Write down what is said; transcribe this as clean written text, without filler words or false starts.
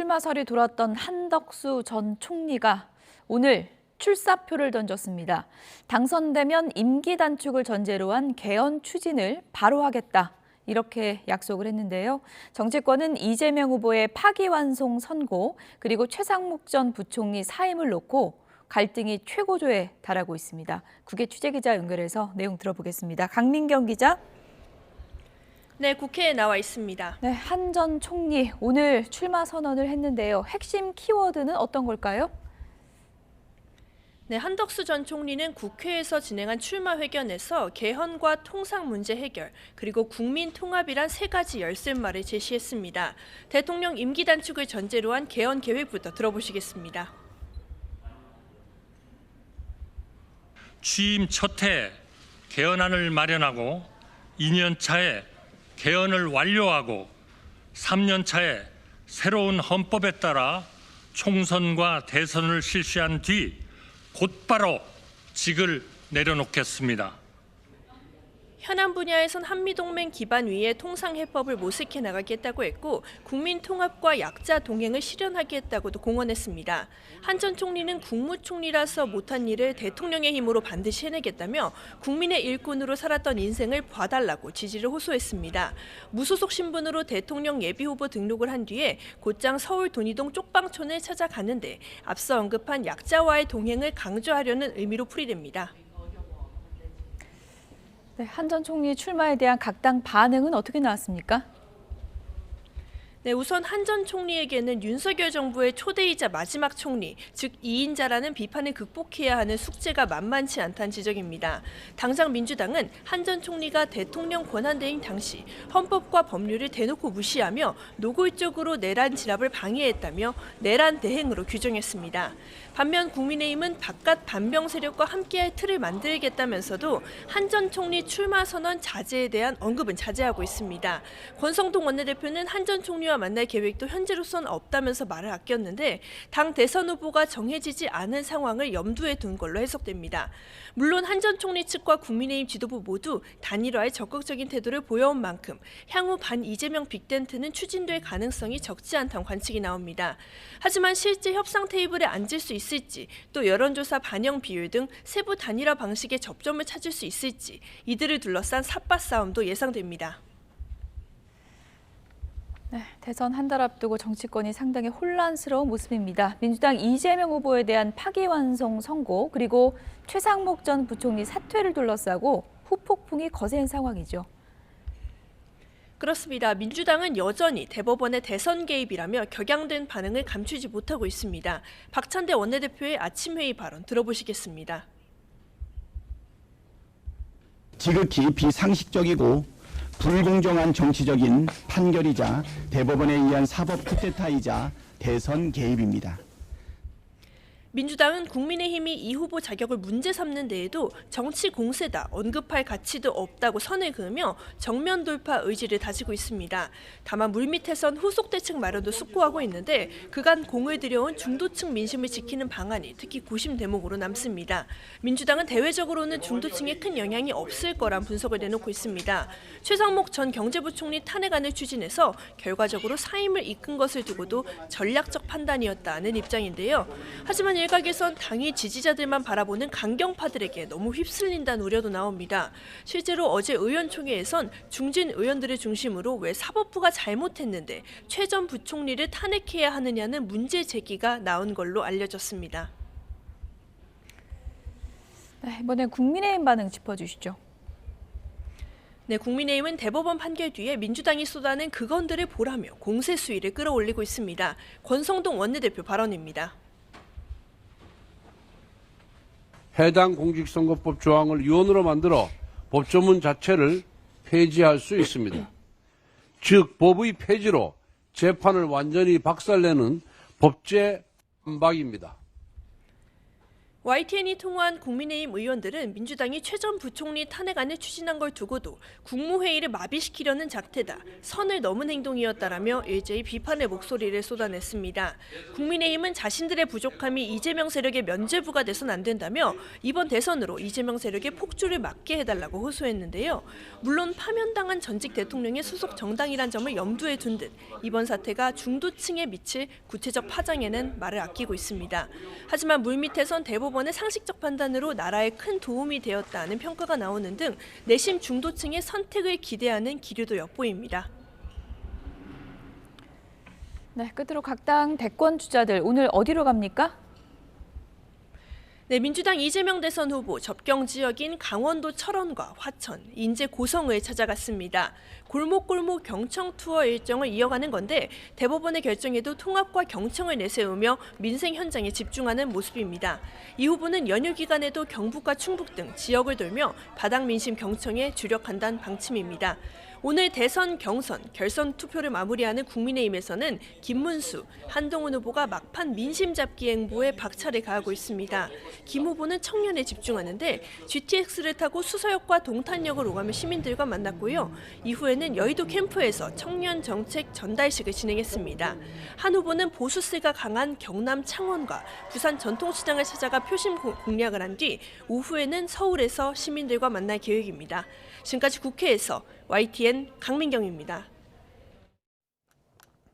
출마설이 돌았던 한덕수 전 총리가 오늘 출사표를 던졌습니다. 당선되면 임기 단축을 전제로 한 개헌 추진을 바로 하겠다. 이렇게 약속을 했는데요. 정치권은 이재명 후보의 파기환송 선고 그리고 최상목 전 부총리 사임을 놓고 갈등이 최고조에 달하고 있습니다. 국외 취재기자 연결해서 내용 들어보겠습니다. 강민경 기자. 네, 국회에 나와 있습니다. 네, 한 전 총리 오늘 출마 선언을 했는데요. 핵심 키워드는 어떤 걸까요? 네, 한덕수 전 총리는 국회에서 진행한 출마 회견에서 개헌과 통상 문제 해결, 그리고 국민 통합이란 세 가지 열쇠말을 제시했습니다. 대통령 임기 단축을 전제로 한 개헌 계획부터 들어보시겠습니다. 취임 첫 해 개헌안을 마련하고 2년 차에 개헌을 완료하고 3년 차에 새로운 헌법에 따라 총선과 대선을 실시한 뒤 곧바로 직을 내려놓겠습니다. 현안 분야에선 한미동맹 기반 위에 통상해법을 모색해 나가겠다고 했고 국민 통합과 약자 동행을 실현하겠다고도 공언했습니다. 한 전 총리는 국무총리라서 못한 일을 대통령의 힘으로 반드시 해내겠다며 국민의 일꾼으로 살았던 인생을 봐달라고 지지를 호소했습니다. 무소속 신분으로 대통령 예비후보 등록을 한 뒤에 곧장 서울 돈이동 쪽방촌을 찾아가는데 앞서 언급한 약자와의 동행을 강조하려는 의미로 풀이됩니다. 네, 한 전 총리 출마에 대한 각 당 반응은 어떻게 나왔습니까? 네, 우선 한 전 총리에게는 윤석열 정부의 초대이자 마지막 총리, 즉 2인자라는 비판을 극복해야 하는 숙제가 만만치 않다는 지적입니다. 당장 민주당은 한 전 총리가 대통령 권한대행 당시 헌법과 법률을 대놓고 무시하며 노골적으로 내란 진압을 방해했다며 내란 대행으로 규정했습니다. 반면 국민의힘은 바깥 반병 세력과 함께할 틀을 만들겠다면서도 한 전 총리 출마 선언 자제에 대한 언급은 자제하고 있습니다. 권성동 원내대표는 한 전 총리와 만날 계획도 현재로서는 없다면서 말을 아꼈는데 당 대선 후보가 정해지지 않은 상황을 염두에 둔 걸로 해석됩니다. 물론 한 전 총리 측과 국민의힘 지도부 모두 단일화에 적극적인 태도를 보여온 만큼 향후 반 이재명 빅텐트는 추진될 가능성이 적지 않다는 관측이 나옵니다. 하지만 실제 협상 테이블에 앉을 수 있을지 또 여론조사 반영 비율 등 세부 단일화 방식의 접점을 찾을 수 있을지 이들을 둘러싼 삿바 싸움도 예상됩니다. 네, 대선 한 달 앞두고 정치권이 상당히 혼란스러운 모습입니다. 민주당 이재명 후보에 대한 파기환송 선고 그리고 최상목 전 부총리 사퇴를 둘러싸고 후폭풍이 거센 상황이죠. 그렇습니다. 민주당은 여전히 대법원의 대선 개입이라며 격양된 반응을 감추지 못하고 있습니다. 박찬대 원내대표의 아침 회의 발언 들어보시겠습니다. 지극히 비상식적이고 불공정한 정치적인 판결이자 대법원에 의한 사법 쿠데타이자 대선 개입입니다. 민주당은 국민의힘이 이 후보 자격을 문제 삼는 데에도 정치 공세다, 언급할 가치도 없다고 선을 그으며 정면 돌파 의지를 다지고 있습니다. 다만 물밑에선 후속 대책 마련도 숙고하고 있는데 그간 공을 들여온 중도층 민심을 지키는 방안이 특히 고심 대목으로 남습니다. 민주당은 대외적으로는 중도층에 큰 영향이 없을 거란 분석을 내놓고 있습니다. 최상목 전 경제부총리 탄핵안을 추진해서 결과적으로 사임을 이끈 것을 두고도 전략적 판단이었다는 입장인데요. 하지만 일각에선 당의 지지자들만 바라보는 강경파들에게 너무 휩쓸린다는 우려도 나옵니다. 실제로 어제 의원총회에선 중진 의원들을 중심으로 왜 사법부가 잘못했는데 최 전 부총리를 탄핵해야 하느냐는 문제 제기가 나온 걸로 알려졌습니다. 네, 이번엔 국민의힘 반응 짚어주시죠. 네, 국민의힘은 대법원 판결 뒤에 민주당이 쏟아낸 그건들을 보라며 공세 수위를 끌어올리고 있습니다. 권성동 원내대표 발언입니다. 해당 공직선거법 조항을 유언으로 만들어 법조문 자체를 폐지할 수 있습니다. 즉 법의 폐지로 재판을 완전히 박살내는 법제 반박입니다. YTN이 통화한 국민의힘 의원들은 민주당이 최 전 부총리 탄핵안을 추진한 걸 두고도 국무회의를 마비시키려는 작태다, 선을 넘은 행동이었다라며 일제히 비판의 목소리를 쏟아냈습니다. 국민의힘은 자신들의 부족함이 이재명 세력의 면죄부가 돼선 안 된다며 이번 대선으로 이재명 세력의 폭주를 막게 해달라고 호소했는데요. 물론 파면당한 전직 대통령의 소속 정당이란 점을 염두에 둔 듯 이번 사태가 중도층에 미칠 구체적 파장에는 말을 아끼고 있습니다. 하지만 물밑에선 대법원의 상식적 판단으로 나라에 큰 도움이 되었다는 평가가 나오는 등 내심 중도층의 선택을 기대하는 기류도 엿보입니다. 네, 끝으로 각 당 대권 주자들 오늘 어디로 갑니까? 네, 민주당 이재명 대선 후보 접경 지역인 강원도 철원과 화천, 인제 고성을 찾아갔습니다. 골목골목 경청 투어 일정을 이어가는 건데 대법원의 결정에도 통합과 경청을 내세우며 민생 현장에 집중하는 모습입니다. 이 후보는 연휴 기간에도 경북과 충북 등 지역을 돌며 바닥 민심 경청에 주력한다는 방침입니다. 오늘 대선, 경선, 결선 투표를 마무리하는 국민의힘에서는 김문수, 한동훈 후보가 막판 민심 잡기 행보에 박차를 가하고 있습니다. 김 후보는 청년에 집중하는데 GTX를 타고 수서역과 동탄역을 오가며 시민들과 만났고요. 이후에는 여의도 캠프에서 청년 정책 전달식을 진행했습니다. 한 후보는 보수세가 강한 경남 창원과 부산 전통시장을 찾아가 표심 공략을 한 뒤 오후에는 서울에서 시민들과 만날 계획입니다. 지금까지 국회에서 YTN 강민경입니다.